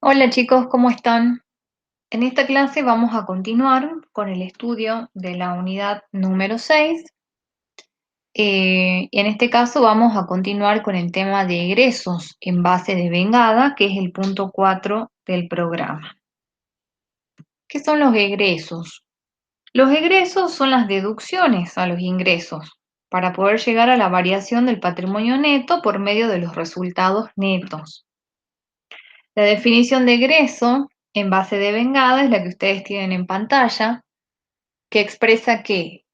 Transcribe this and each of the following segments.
Hola chicos, ¿cómo están? En esta clase vamos a continuar con el estudio de la unidad número 6. Y en este caso vamos a continuar con el tema de egresos en base de vengada, que es el punto 4 del programa. ¿Qué son los egresos? Los egresos son las deducciones a los ingresos para poder llegar a la variación del patrimonio neto por medio de los resultados netos. La definición de egreso en base de vengada es la que ustedes tienen en pantalla, que expresa que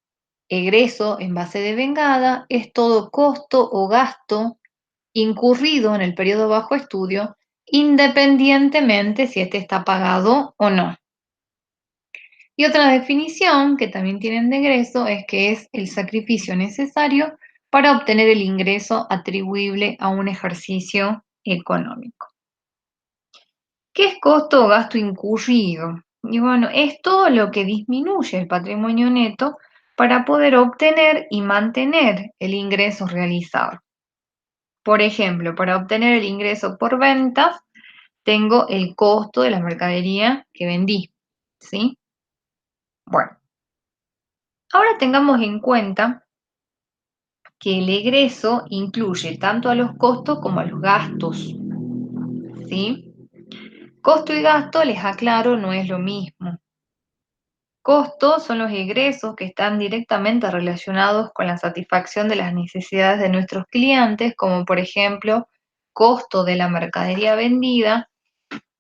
egreso en base de vengada es todo costo o gasto incurrido en el periodo bajo estudio, independientemente si este está pagado o no. Y otra definición que también tienen de egreso es que es el sacrificio necesario para obtener el ingreso atribuible a un ejercicio económico. ¿Qué es costo o gasto incurrido? Y bueno, es todo lo que disminuye el patrimonio neto para poder obtener y mantener el ingreso realizado. Por ejemplo, para obtener el ingreso por ventas, tengo el costo de la mercadería que vendí, ¿sí? Bueno, ahora tengamos en cuenta que el egreso incluye tanto a los costos como a los gastos, ¿sí? Costo y gasto, les aclaro, no es lo mismo. Costos son los egresos que están directamente relacionados con la satisfacción de las necesidades de nuestros clientes, como por ejemplo, costo de la mercadería vendida,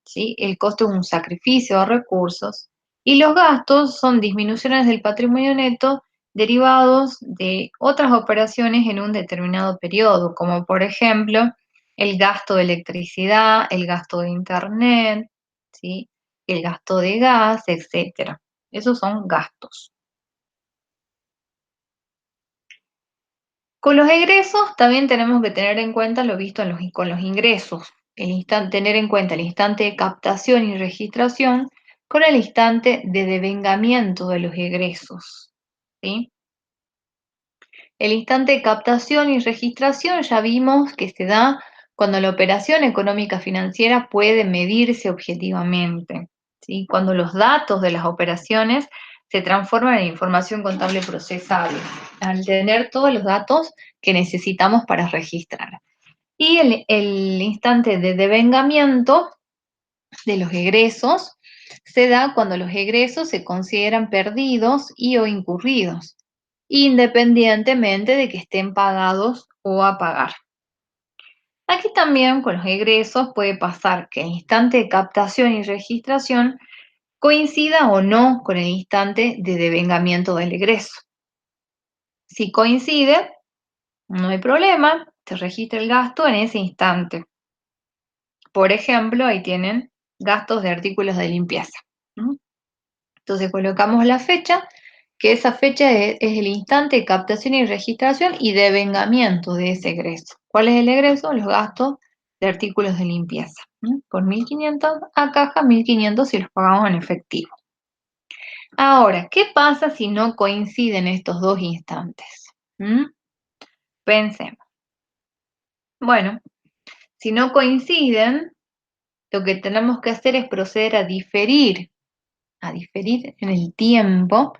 ¿sí? El costo es un sacrificio de recursos, y los gastos son disminuciones del patrimonio neto derivados de otras operaciones en un determinado periodo, como por ejemplo, el gasto de electricidad, el gasto de internet, ¿sí? El gasto de gas, etcétera. Esos son gastos. Con los egresos también tenemos que tener en cuenta lo visto con los ingresos. Tener en cuenta el instante de captación y registración con el instante de devengamiento de los egresos, ¿sí? El instante de captación y registración ya vimos que se da cuando la operación económica financiera puede medirse objetivamente, ¿sí? Cuando los datos de las operaciones se transforman en información contable procesable, al tener todos los datos que necesitamos para registrar. Y el instante de devengamiento de los egresos se da cuando los egresos se consideran perdidos y o incurridos, independientemente de que estén pagados o a pagar. Aquí también con los egresos puede pasar que el instante de captación y registración coincida o no con el instante de devengamiento del egreso. Si coincide, no hay problema, se registra el gasto en ese instante. Por ejemplo, ahí tienen gastos de artículos de limpieza, ¿no? Entonces colocamos la fecha, que esa fecha es el instante de captación y registración y devengamiento de ese egreso. ¿Cuál es el egreso? Los gastos de artículos de limpieza, ¿no? Por 1.500 a caja, 1.500 si los pagamos en efectivo. Ahora, ¿qué pasa si no coinciden estos dos instantes? ¿Mm? Pensemos. Bueno, si no coinciden, lo que tenemos que hacer es proceder a diferir en el tiempo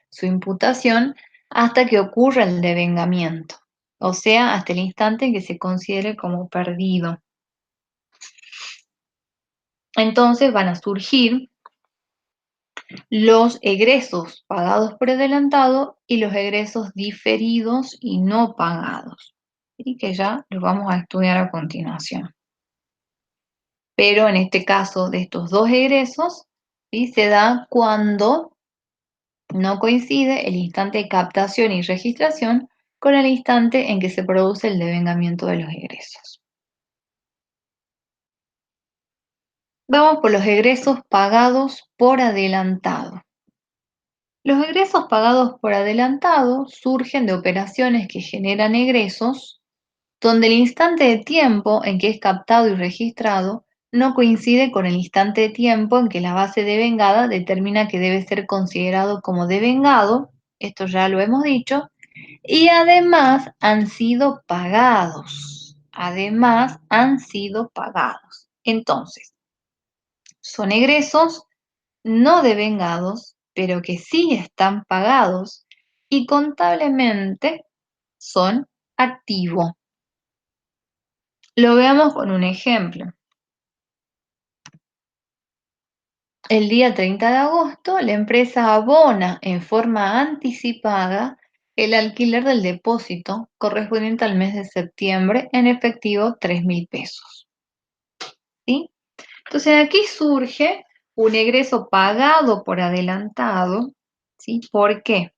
su imputación hasta que ocurra el devengamiento, o sea, hasta el instante en que se considere como perdido. Entonces van a surgir los egresos pagados por adelantado y los egresos diferidos y no pagados, y que ya los vamos a estudiar a continuación. Pero en este caso de estos dos egresos, ¿sí? Se da cuando no coincide el instante de captación y registración con el instante en que se produce el devengamiento de los egresos. Vamos por los egresos pagados por adelantado. Los egresos pagados por adelantado surgen de operaciones que generan egresos donde el instante de tiempo en que es captado y registrado no coincide con el instante de tiempo en que la base devengada determina que debe ser considerado como devengado, esto ya lo hemos dicho, y además han sido pagados. Además han sido pagados. Entonces, Son egresos no devengados, pero que sí están pagados y contablemente son activo. Lo veamos con un ejemplo. El día 30 de agosto, la empresa abona en forma anticipada el alquiler del depósito correspondiente al mes de septiembre en efectivo 3.000 pesos. ¿Sí? Entonces aquí surge un egreso pagado por adelantado. ¿Sí? ¿Por qué?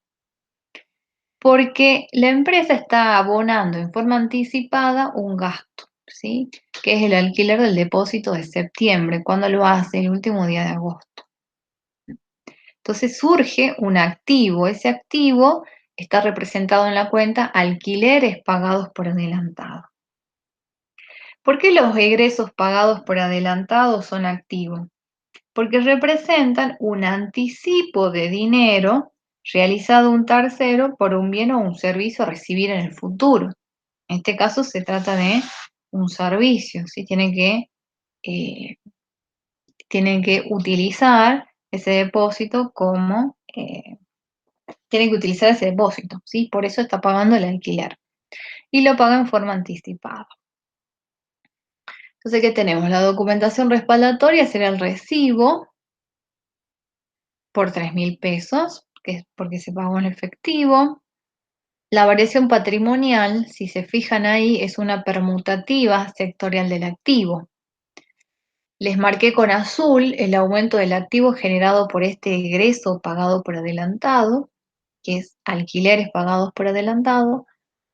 Porque la empresa está abonando en forma anticipada un gasto, ¿sí? Que es el alquiler del depósito de septiembre, cuando lo hace el último día de agosto. Entonces surge un activo. Ese activo está representado en la cuenta alquileres pagados por adelantado. ¿Por qué los egresos pagados por adelantado son activos? Porque representan un anticipo de dinero realizado a un tercero por un bien o un servicio a recibir en el futuro. En este caso se trata de un servicio, ¿sí? Eh, tienen que utilizar ese depósito tienen que utilizar ese depósito, ¿sí? Por eso está pagando el alquiler. Y lo paga en forma anticipada. Entonces, ¿qué tenemos? La documentación respaldatoria será el recibo por 3.000 pesos, que es porque se pagó en efectivo. La variación patrimonial, si se fijan ahí, es una permutativa sectorial del activo. Les marqué con azul el aumento del activo generado por este egreso pagado por adelantado, que es alquileres pagados por adelantado,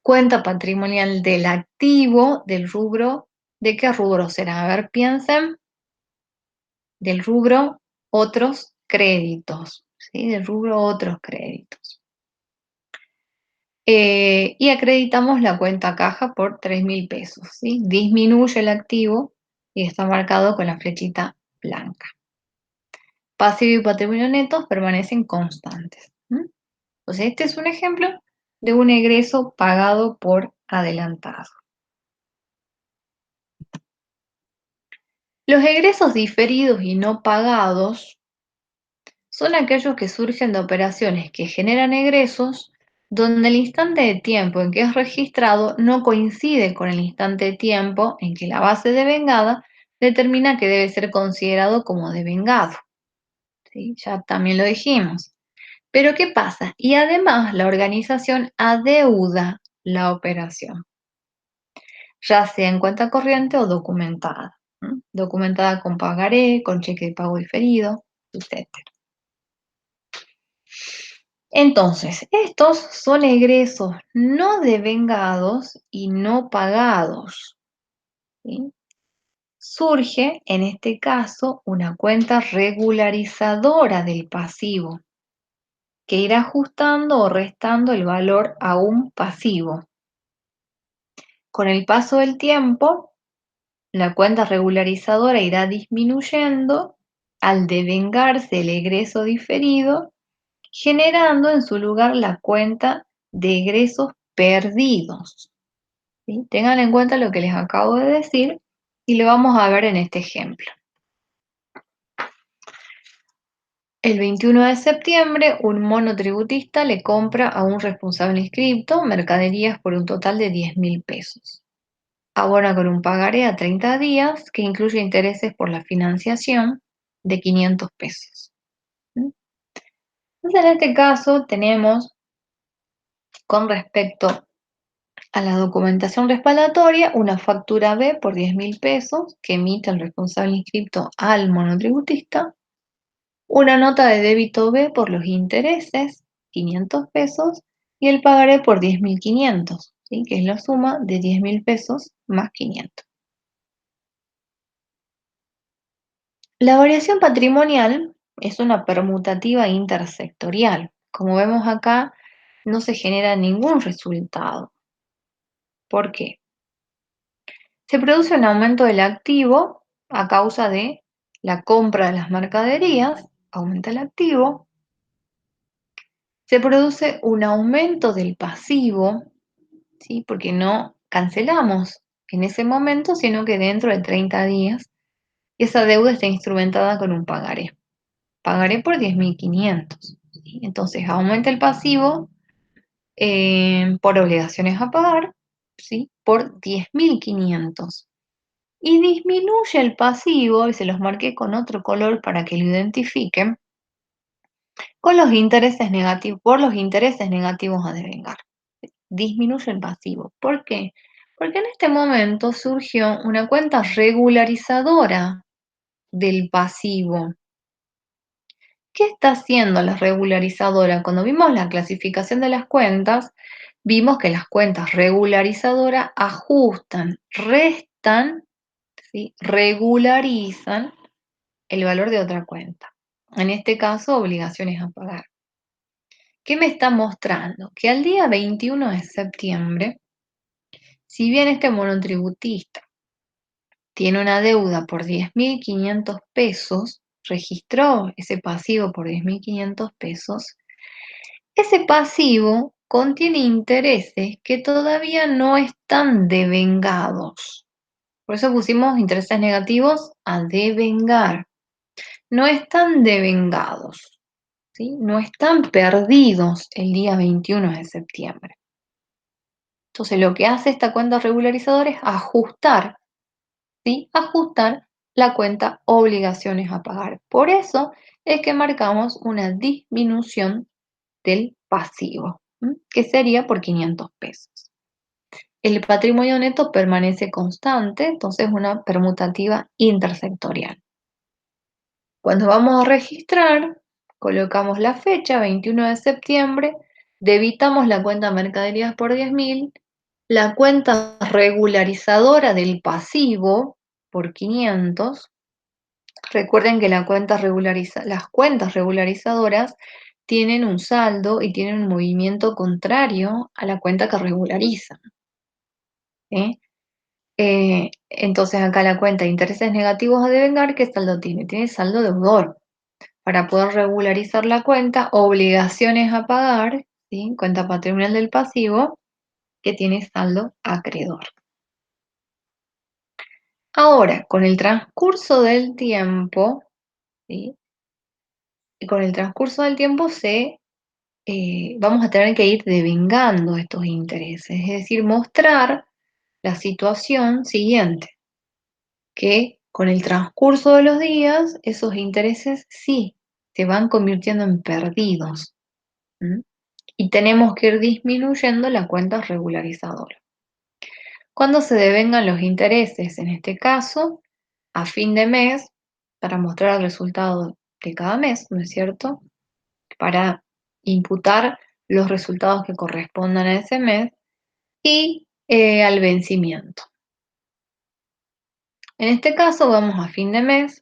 cuenta patrimonial del activo del rubro. ¿De qué rubro será? A ver, piensen. Del rubro otros créditos, ¿sí? Del rubro otros créditos. Y acreditamos la cuenta caja por 3.000 pesos, ¿sí? Disminuye el activo y está marcado con la flechita blanca. Pasivo y patrimonio netos permanecen constantes. Entonces, este es un ejemplo de un egreso pagado por adelantado. Los egresos diferidos y no pagados son aquellos que surgen de operaciones que generan egresos donde el instante de tiempo en que es registrado no coincide con el instante de tiempo en que la base devengada determina que debe ser considerado como devengado. ¿Sí? Ya también lo dijimos. Pero ¿qué pasa? Y además la organización adeuda la operación, ya sea en cuenta corriente o documentada. Documentada con pagaré, con cheque de pago diferido, etc. Entonces, estos son egresos no devengados y no pagados. ¿Sí? Surge, en este caso, una cuenta regularizadora del pasivo, que irá ajustando o restando el valor a un pasivo. Con el paso del tiempo, la cuenta regularizadora irá disminuyendo al devengarse el egreso diferido, generando en su lugar la cuenta de egresos perdidos. ¿Sí? Tengan en cuenta lo que les acabo de decir y lo vamos a ver en este ejemplo. El 21 de septiembre, un monotributista le compra a un responsable inscripto mercaderías por un total de 10.000 pesos. Abona con un pagaré a 30 días que incluye intereses por la financiación de 500 pesos. Entonces, en este caso tenemos, con respecto a la documentación respaldatoria, una factura B por 10.000 pesos que emite el responsable inscripto al monotributista, una nota de débito B por los intereses, 500 pesos, y el pagaré por 10.500, ¿sí? Que es la suma de 10.000 pesos más 500. La variación patrimonial es una permutativa intersectorial. Como vemos acá, no se genera ningún resultado. ¿Por qué? Se produce un aumento del activo a causa de la compra de las mercaderías, aumenta el activo. Se produce un aumento del pasivo, ¿sí? Porque no cancelamos en ese momento, sino que dentro de 30 días esa deuda está instrumentada con un pagaré. Pagaré por 10.500. ¿Sí? Entonces aumenta el pasivo por obligaciones a pagar, ¿sí? Por 10.500. Y disminuye el pasivo, y se los marqué con otro color para que lo identifiquen, con los intereses negativos, por los intereses negativos a devengar. Disminuye el pasivo. ¿Por qué? Porque en este momento surgió una cuenta regularizadora del pasivo. ¿Qué está haciendo la regularizadora? Cuando vimos la clasificación de las cuentas, vimos que las cuentas regularizadoras ajustan, restan, ¿sí? Regularizan el valor de otra cuenta. En este caso, obligaciones a pagar. ¿Qué me está mostrando? Que al día 21 de septiembre, si bien este monotributista tiene una deuda por 10.500 pesos, registró ese pasivo por 10.500 pesos, ese pasivo contiene intereses que todavía no están devengados. Por eso pusimos intereses negativos a devengar. No están devengados, ¿sí? No están perdidos el día 21 de septiembre. Entonces, lo que hace esta cuenta regularizadora es ajustar, ¿sí? Ajustar la cuenta obligaciones a pagar. Por eso es que marcamos una disminución del pasivo, que sería por 500 pesos. El patrimonio neto permanece constante, entonces una permutativa intersectorial. Cuando vamos a registrar, colocamos la fecha, 21 de septiembre, debitamos la cuenta mercaderías por 10.000, la cuenta regularizadora del pasivo por 500. Recuerden que las cuentas regularizadoras tienen un saldo y tienen un movimiento contrario a la cuenta que regularizan, ¿sí? Entonces acá la cuenta de intereses negativos a devengar, ¿qué saldo tiene? Tiene saldo deudor. Para poder regularizar la cuenta, obligaciones a pagar, ¿sí? Cuenta patrimonial del pasivo, que tiene saldo acreedor. Ahora, con el transcurso del tiempo, ¿sí? Y con el transcurso del tiempo vamos a tener que ir devengando estos intereses, es decir, mostrar la situación siguiente, que con el transcurso de los días, esos intereses sí se van convirtiendo en perdidos. ¿Mm? Y tenemos que ir disminuyendo la cuenta regularizadora. Cuando se devengan los intereses, en este caso, a fin de mes, para mostrar el resultado de cada mes, ¿no es cierto? Para imputar los resultados que correspondan a ese mes y al vencimiento. En este caso, vamos a fin de mes.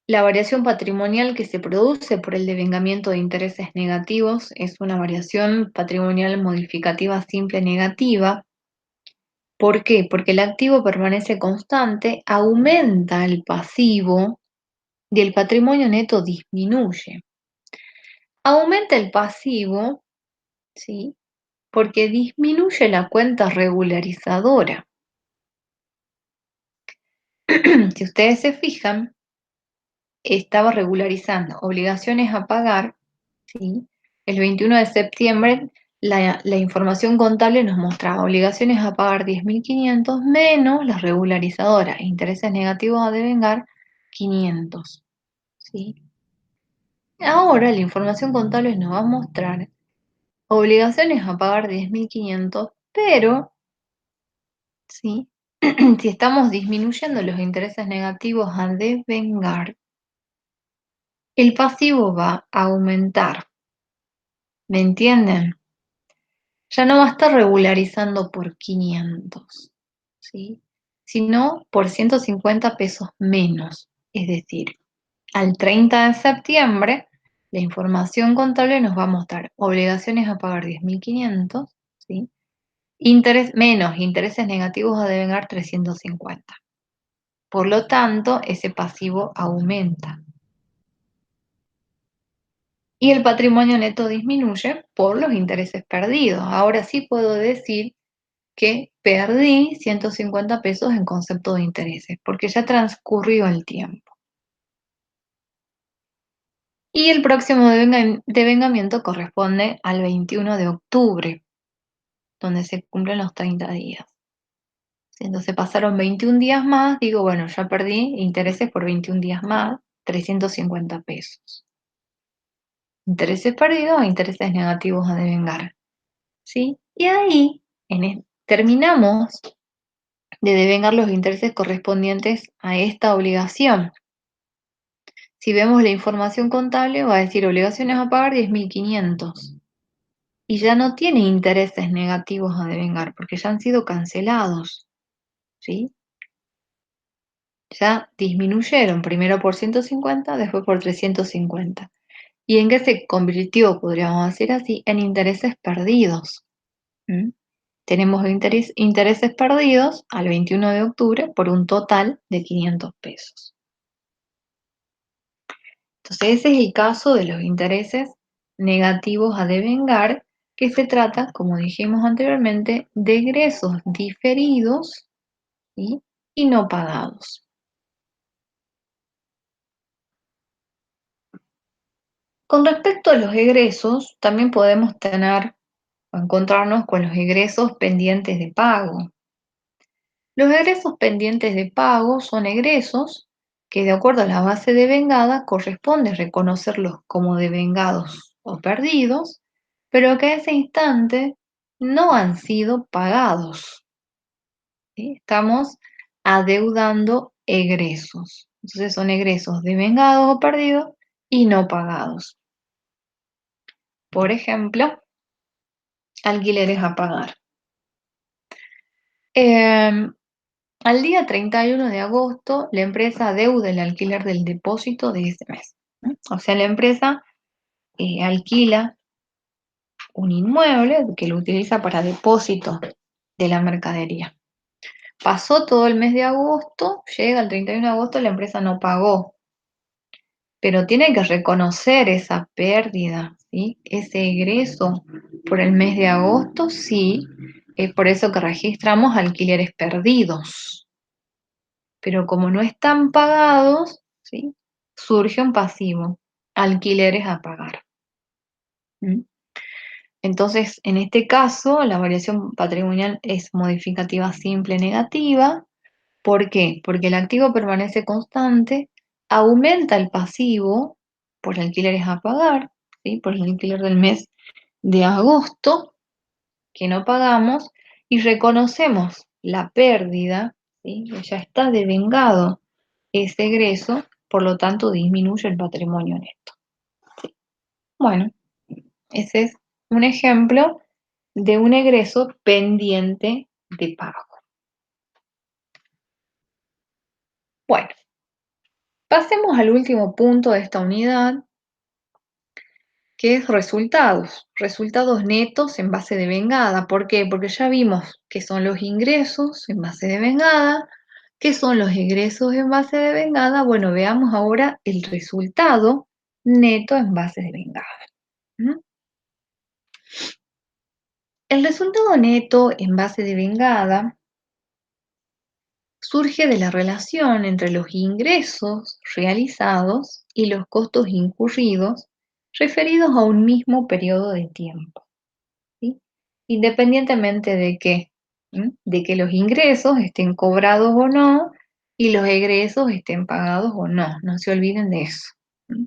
La variación patrimonial que se produce por el devengamiento de intereses negativos es una variación patrimonial modificativa simple negativa. ¿Por qué? Porque el activo permanece constante, aumenta el pasivo y el patrimonio neto disminuye. Aumenta el pasivo, ¿sí? Porque disminuye la cuenta regularizadora. Si ustedes se fijan, estaba regularizando obligaciones a pagar, ¿sí? El 21 de septiembre la información contable nos mostraba obligaciones a pagar 10.500 menos la regularizadora, intereses negativos a devengar 500, ¿sí? Ahora la información contable nos va a mostrar obligaciones a pagar 10.500, pero, ¿sí? Si estamos disminuyendo los intereses negativos a devengar, el pasivo va a aumentar. ¿Me entienden? Ya no va a estar regularizando por 500, ¿sí? Sino por 150 pesos menos. Es decir, al 30 de septiembre, la información contable nos va a mostrar obligaciones a pagar 10.500, ¿sí? Menos intereses negativos a devengar 350. Por lo tanto, ese pasivo aumenta. Y el patrimonio neto disminuye por los intereses perdidos. Ahora sí puedo decir que perdí 150 pesos en concepto de intereses, porque ya transcurrió el tiempo. Y el próximo devengamiento corresponde al 21 de octubre, donde se cumplen los 30 días. Entonces pasaron 21 días más, digo, bueno, ya perdí intereses por 21 días más, 350 pesos. Intereses perdidos o intereses negativos a devengar. ¿Sí? Y ahí terminamos de devengar los intereses correspondientes a esta obligación. Si vemos la información contable, va a decir obligaciones a pagar 10.500. Y ya no tiene intereses negativos a devengar porque ya han sido cancelados. ¿Sí? Ya disminuyeron, primero por 150, después por 350. ¿Y en qué se convirtió, podríamos decir así, en intereses perdidos? ¿Mm? Tenemos intereses perdidos al 21 de octubre por un total de 500 pesos. Entonces, ese es el caso de los intereses negativos a devengar, que se trata, como dijimos anteriormente, de egresos diferidos, ¿sí?, y no pagados. Con respecto a los egresos, también podemos tener o encontrarnos con los egresos pendientes de pago. Los egresos pendientes de pago son egresos que, de acuerdo a la base devengada, corresponde reconocerlos como devengados o perdidos, pero que a ese instante no han sido pagados. ¿Sí? Estamos adeudando egresos. Entonces son egresos devengados o perdidos y no pagados. Por ejemplo, alquileres a pagar. Em, Al día 31 de agosto, la empresa adeuda el alquiler del depósito de ese mes. ¿No? O sea, la empresa alquila un inmueble que lo utiliza para depósito de la mercadería. Pasó todo el mes de agosto, llega el 31 de agosto, la empresa no pagó, pero tiene que reconocer esa pérdida, ¿sí? Ese egreso por el mes de agosto, sí, es por eso que registramos alquileres perdidos. Pero como no están pagados, ¿sí?, surge un pasivo, alquileres a pagar. ¿Mm? Entonces, en este caso, la variación patrimonial es modificativa simple negativa. ¿Por qué? Porque el activo permanece constante, aumenta el pasivo por alquileres a pagar, ¿sí?, por el alquiler del mes de agosto que no pagamos, y reconocemos la pérdida, ¿sí?, ya está devengado ese egreso, por lo tanto disminuye el patrimonio neto. Bueno, ese es un ejemplo de un egreso pendiente de pago. Bueno, pasemos al último punto de esta unidad, que es resultados netos en base de vengada. ¿Por qué? Porque ya vimos qué son los ingresos en base de vengada, qué son los egresos en base de vengada. Bueno, veamos ahora el resultado neto en base de vengada. ¿Mm? El resultado neto en base de vengada surge de la relación entre los ingresos realizados y los costos incurridos referidos a un mismo periodo de tiempo, ¿sí? Independientemente de que, de que los ingresos estén cobrados o no y los egresos estén pagados o no. No se olviden de eso. ¿Mm?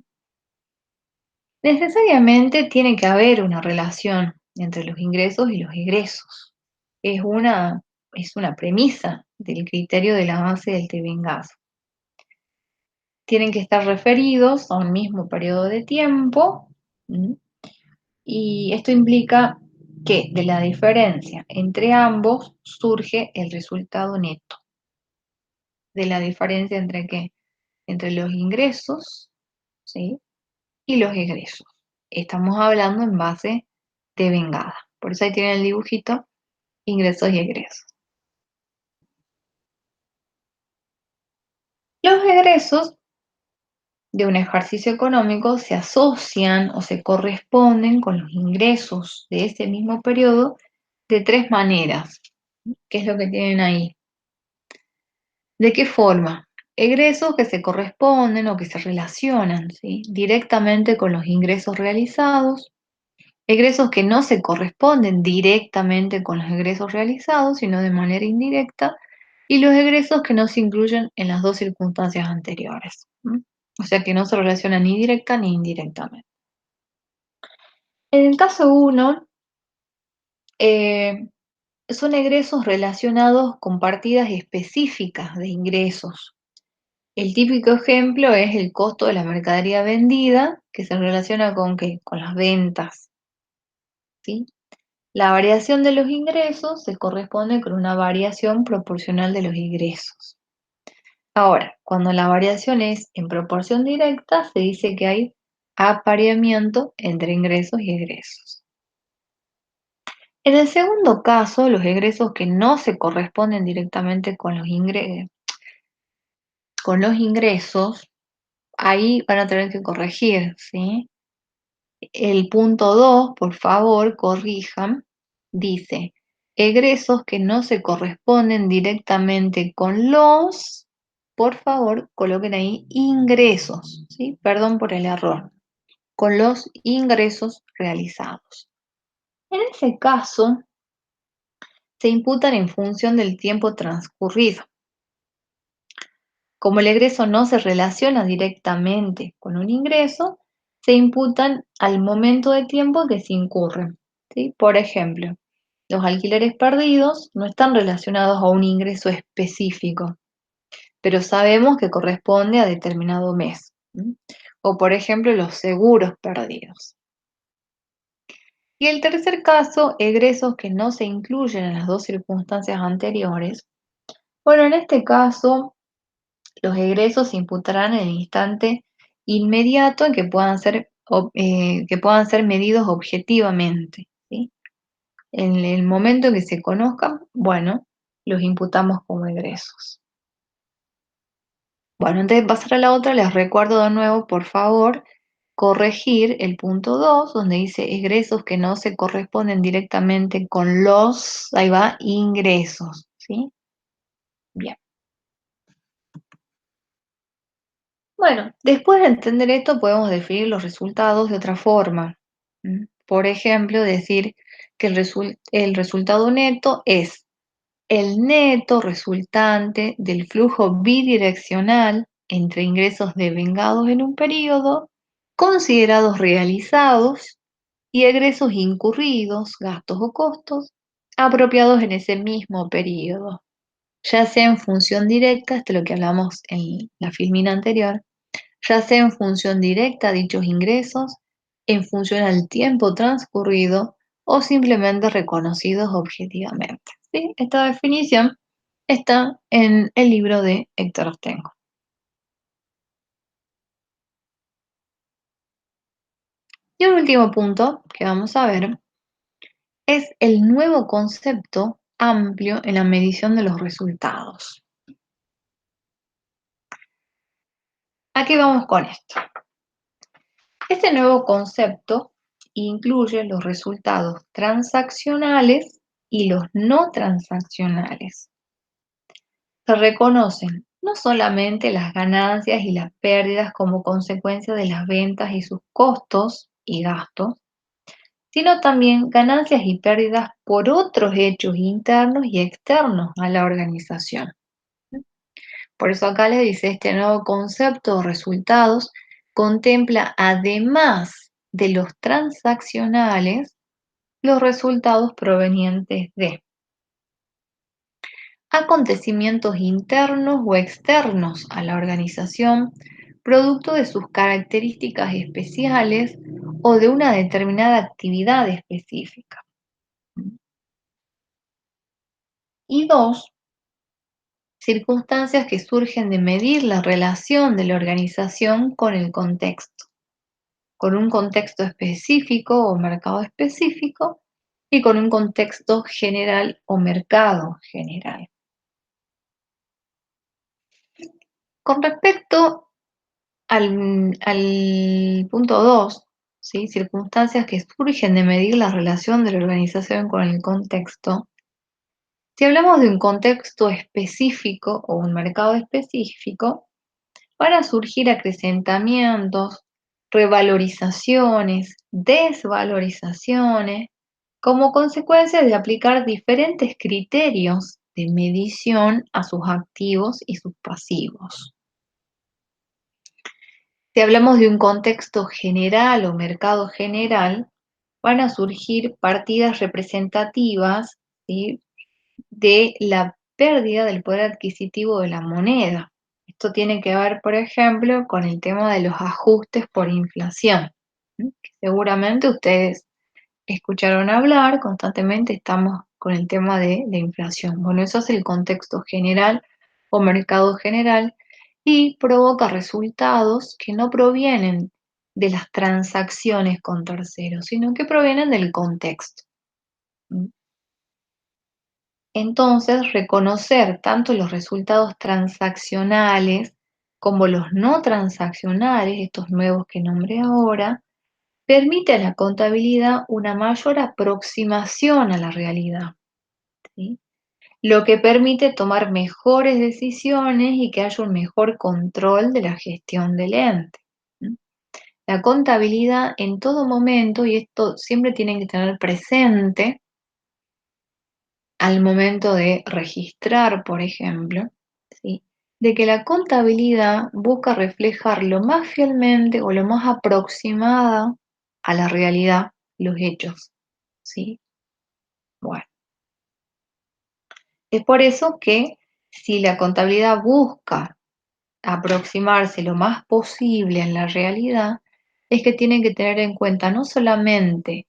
Necesariamente tiene que haber una relación entre los ingresos y los egresos. Es una, es una premisa del criterio de la base del devengazo. Tienen que estar referidos a un mismo periodo de tiempo, ¿m? Y esto implica que de la diferencia entre ambos surge el resultado neto. ¿De la diferencia entre qué? Entre los ingresos, ¿sí?, y los egresos. Estamos hablando en base de vengada. Por eso ahí tienen el dibujito, ingresos y egresos. Los egresos de un ejercicio económico se asocian o se corresponden con los ingresos de ese mismo periodo de tres maneras. ¿Qué es lo que tienen ahí? ¿De qué forma? Egresos que se corresponden o que se relacionan, ¿sí?, directamente con los ingresos realizados, egresos que no se corresponden directamente con los egresos realizados, sino de manera indirecta, y los egresos que no se incluyen en las dos circunstancias anteriores. O sea que no se relacionan ni directa ni indirectamente. En el caso uno, son egresos relacionados con partidas específicas de ingresos. El típico ejemplo es el costo de la mercadería vendida, que se relaciona con ¿qué? Con las ventas, ¿sí? La variación de los ingresos se corresponde con una variación proporcional de los ingresos. Ahora, cuando la variación es en proporción directa, se dice que hay apareamiento entre ingresos y egresos. En el segundo caso, los egresos que no se corresponden directamente con los ingresos, ahí van a tener que corregir, ¿sí? El punto 2, por favor, corrijan, dice, egresos que no se corresponden directamente con los, por favor, coloquen ahí ingresos, ¿sí? Perdón por el error, con los ingresos realizados. En ese caso, se imputan en función del tiempo transcurrido. Como el egreso no se relaciona directamente con un ingreso, se imputan al momento de tiempo que se incurren, ¿sí? Por ejemplo, los alquileres perdidos no están relacionados a un ingreso específico, pero sabemos que corresponde a determinado mes. O, por ejemplo, los seguros perdidos. Y el tercer caso, egresos que no se incluyen en las dos circunstancias anteriores. Bueno, en este caso, los egresos se imputarán en el instante inmediato en que puedan ser medidos objetivamente, ¿sí? En el momento en que se conozcan, bueno, los imputamos como egresos. Bueno, antes de pasar a la otra, les recuerdo de nuevo, por favor, corregir el punto 2, donde dice egresos que no se corresponden directamente con los, ahí va, ingresos, ¿sí? Bien. Bueno, después de entender esto, podemos definir los resultados de otra forma. Por ejemplo, decir que el resultado neto es el neto resultante del flujo bidireccional entre ingresos devengados en un periodo, considerados realizados, y egresos incurridos, gastos o costos, apropiados en ese mismo periodo, ya sea en función directa, esto es lo que hablamos en la filmina anterior, ya sea en función directa a dichos ingresos, en función al tiempo transcurrido o simplemente reconocidos objetivamente. ¿Sí? Esta definición está en el libro de Héctor Ostengo. Y un último punto que vamos a ver es el nuevo concepto amplio en la medición de los resultados. ¿A qué vamos con esto? Este nuevo concepto incluye los resultados transaccionales y los no transaccionales. Se reconocen no solamente las ganancias y las pérdidas como consecuencia de las ventas y sus costos y gastos, sino también ganancias y pérdidas por otros hechos internos y externos a la organización. Por eso acá les dice, este nuevo concepto de resultados contempla, además de los transaccionales, los resultados provenientes de acontecimientos internos o externos a la organización, producto de sus características especiales o de una determinada actividad específica. Y dos, circunstancias que surgen de medir la relación de la organización con el contexto, con un contexto específico o mercado específico y con un contexto general o mercado general. Con respecto al punto 2, ¿sí? Circunstancias que surgen de medir la relación de la organización con el contexto. Si hablamos de un contexto específico o un mercado específico, van a surgir acrecentamientos, revalorizaciones, desvalorizaciones, como consecuencia de aplicar diferentes criterios de medición a sus activos y sus pasivos. Si hablamos de un contexto general o mercado general, van a surgir partidas representativas, ¿sí?, de la pérdida del poder adquisitivo de la moneda. Esto tiene que ver, por ejemplo, con el tema de los ajustes por inflación, ¿sí?, que seguramente ustedes escucharon hablar, constantemente estamos con el tema de la inflación. Bueno, eso es el contexto general o mercado general y provoca resultados que no provienen de las transacciones con terceros, sino que provienen del contexto. ¿Mm? Entonces, reconocer tanto los resultados transaccionales como los no transaccionales, estos nuevos que nombré ahora, permite a la contabilidad una mayor aproximación a la realidad, ¿sí?, lo que permite tomar mejores decisiones y que haya un mejor control de la gestión del ente. ¿Mm? La contabilidad en todo momento, y esto siempre tienen que tener presente al momento de registrar, por ejemplo, ¿sí?, de que la contabilidad busca reflejar lo más fielmente o lo más aproximada a la realidad los hechos, ¿sí? Bueno, es por eso que si la contabilidad busca aproximarse lo más posible en la realidad, es que tienen que tener en cuenta no solamente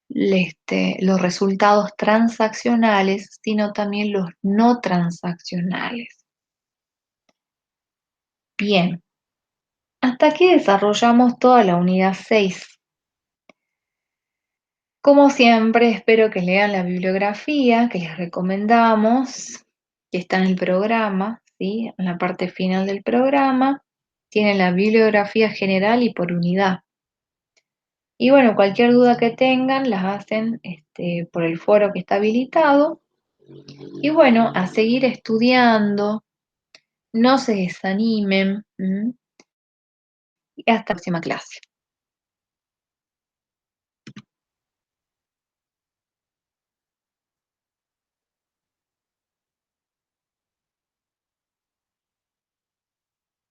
los resultados transaccionales, sino también los no transaccionales. Bien, hasta aquí desarrollamos toda la unidad 6. Como siempre, espero que lean la bibliografía que les recomendamos, que está en el programa, ¿sí? En la parte final del programa, tienen la bibliografía general y por unidad. Y bueno, cualquier duda que tengan, las hacen por el foro que está habilitado. Y bueno, a seguir estudiando, no se desanimen, y hasta la próxima clase.